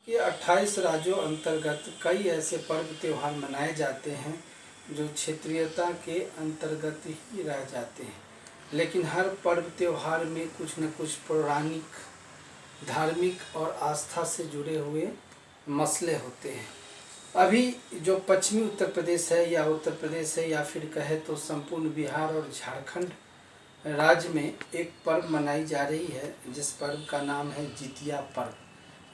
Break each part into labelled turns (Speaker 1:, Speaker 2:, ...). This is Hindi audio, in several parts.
Speaker 1: ये 28 राज्यों अंतर्गत कई ऐसे पर्व त्योहार मनाए जाते हैं जो क्षेत्रीयता के अंतर्गत ही रह जाते हैं, लेकिन हर पर्व त्योहार में कुछ न कुछ पौराणिक, धार्मिक और आस्था से जुड़े हुए मसले होते हैं। अभी जो पश्चिमी उत्तर प्रदेश है या उत्तर प्रदेश है या फिर कहे तो संपूर्ण बिहार और झारखंड राज्य में एक पर्व मनाई जा रही है, जिस पर्व का नाम है जितिया पर्व।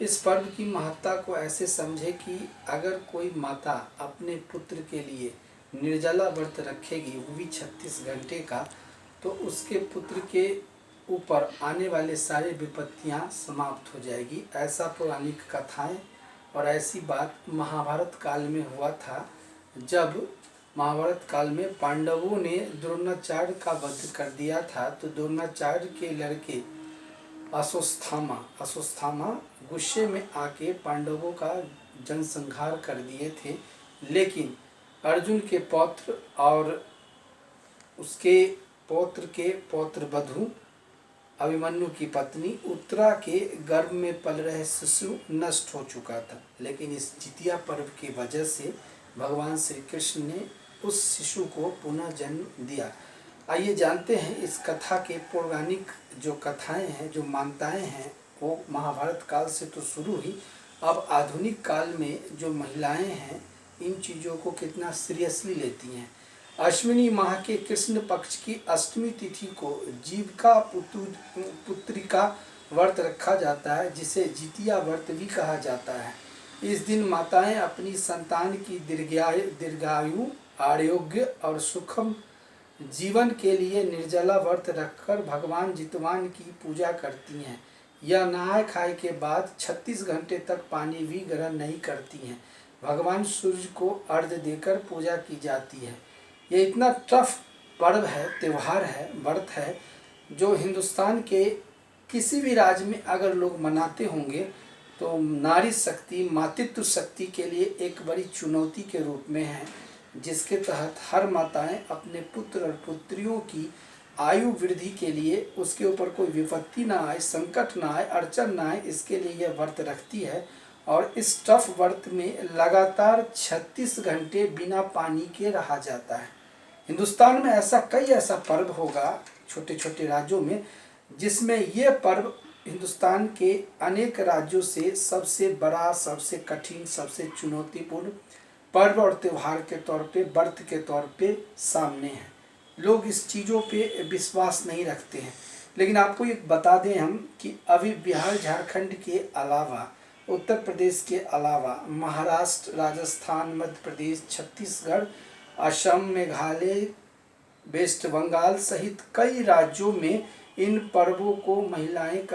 Speaker 1: इस पर्व की महत्ता को ऐसे समझे कि अगर कोई माता अपने पुत्र के लिए निर्जला व्रत रखेगी, वो भी 36 घंटे का, तो उसके पुत्र के ऊपर आने वाले सारे विपत्तियां समाप्त हो जाएगी। ऐसा पौराणिक कथाएं और ऐसी बात महाभारत काल में हुआ था, जब महाभारत काल में पांडवों ने द्रोणाचार्य का वध कर दिया था। तो द्रोणाचार्य के लड़के अश्वत्थामा गुस्से में आके पांडवों का जनसंहार कर दिए थे, लेकिन अर्जुन के पौत्र और उसके पौत्र के पौत्र वधु अभिमन्यु की पत्नी उत्तरा के गर्भ में पल रहे शिशु नष्ट हो चुका था, लेकिन इस जितिया पर्व की वजह से भगवान श्री कृष्ण ने उस शिशु को पुनः जन्म दिया। आइए जानते हैं इस कथा के पौराणिक जो कथाएं हैं, जो मान्यताएं हैं, वो महाभारत काल से तो शुरू हुई। अब आधुनिक काल में जो महिलाएं हैं, इन चीज़ों को कितना सीरियसली लेती हैं। अश्विनी माह के कृष्ण पक्ष की अष्टमी तिथि को जीविका पुत्रिका व्रत रखा जाता है, जिसे जितिया व्रत भी कहा जाता है। इस दिन माताएं अपनी संतान की दीर्घायु, आरोग्य और सुखम जीवन के लिए निर्जला व्रत रखकर भगवान जितवान की पूजा करती हैं। यह नहाय खाए के बाद 36 घंटे तक पानी भी ग्रहण नहीं करती हैं। भगवान सूर्य को अर्घ्य देकर पूजा की जाती है। ये इतना टफ पर्व है, त्यौहार है, व्रत है, जो हिंदुस्तान के किसी भी राज्य में अगर लोग मनाते होंगे तो नारी शक्ति, मातृत्व शक्ति के लिए एक बड़ी चुनौती के रूप में है, जिसके तहत हर माताएं अपने पुत्र और पुत्रियों की आयु वृद्धि के लिए, उसके ऊपर कोई विपत्ति ना आए, संकट ना आए, अड़चन ना आए, इसके लिए यह व्रत रखती है। और इस टफ व्रत में लगातार 36 घंटे बिना पानी के रहा जाता है। हिंदुस्तान में ऐसा पर्व होगा छोटे छोटे राज्यों में, जिसमें यह पर्व हिंदुस्तान के अनेक राज्यों से सबसे बड़ा, सबसे कठिन, सबसे चुनौतीपूर्ण पर्व और त्यौहार के तौर पे, व्रत के तौर पे सामने है। लोग इस चीज़ों पे विश्वास नहीं रखते हैं। लेकिन आपको ये बता दें हम कि अभी बिहार झारखंड के अलावा, उत्तर प्रदेश के अलावा महाराष्ट्र, राजस्थान, मध्य प्रदेश, छत्तीसगढ़, असम, मेघालय, वेस्ट बंगाल सहित कई राज्यों में इन पर्वों को महिलाएं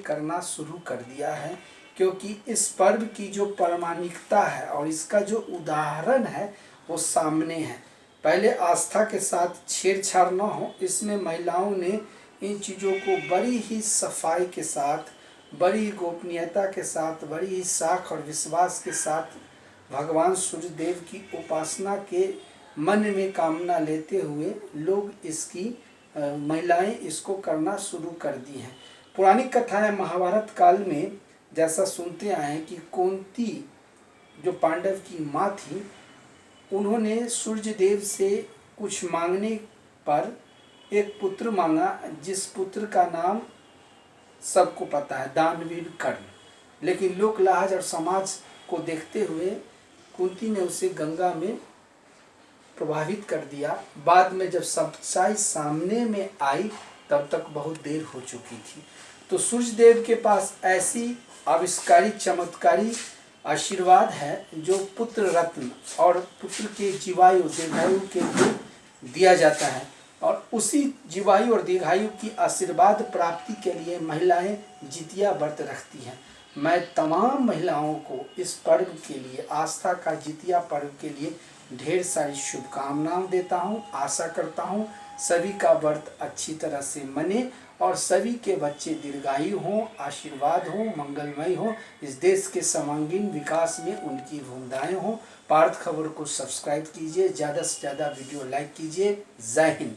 Speaker 1: करना शुरू कर दिया है, क्योंकि इस पर्व की जो प्रामाणिकता है और इसका जो उदाहरण है वो सामने है। पहले आस्था के साथ छेड़छाड़ न हो, इसमें महिलाओं ने इन चीज़ों को बड़ी ही सफाई के साथ, बड़ी गोपनीयता के साथ, बड़ी ही साख और विश्वास के साथ भगवान सूर्यदेव की उपासना के मन में कामना लेते हुए लोग महिलाएं इसको करना शुरू कर दी हैं। पुरानी कथाएं महाभारत काल में जैसा सुनते आए हैं कि कुंती जो पांडव की माँ थी, उन्होंने सूर्य देव से कुछ मांगने पर एक पुत्र मांगा, जिस पुत्र का नाम सबको पता है, दानवीर कर्ण। लेकिन लोक लाज और समाज को देखते हुए कुंती ने उसे गंगा में प्रभावित कर दिया। बाद में जब सच्चाई सामने में आई, तब तक बहुत देर हो चुकी थी। तो सूर्य देव के पास ऐसी आविष्कारी, चमत्कारी आशीर्वाद है जो पुत्र रत्न और पुत्र के जीवायु, दीर्घायु के लिए दिया जाता है। और उसी जीवायु और दीर्घायु की आशीर्वाद प्राप्ति के लिए महिलाएं जितिया व्रत रखती हैं। मैं तमाम महिलाओं को इस पर्व के लिए, आस्था का जितिया पर्व के लिए ढेर सारी शुभकामनाएं देता हूं। आशा करता हूं सभी का व्रत अच्छी तरह से मने और सभी के बच्चे दीर्घायु हों, आशीर्वाद हों, मंगलमय हों, इस देश के सर्वांगीण विकास में उनकी भूमिकाएं हों। पार्थ खबर को सब्सक्राइब कीजिए, ज़्यादा से ज़्यादा वीडियो लाइक कीजिए। जय हिंद।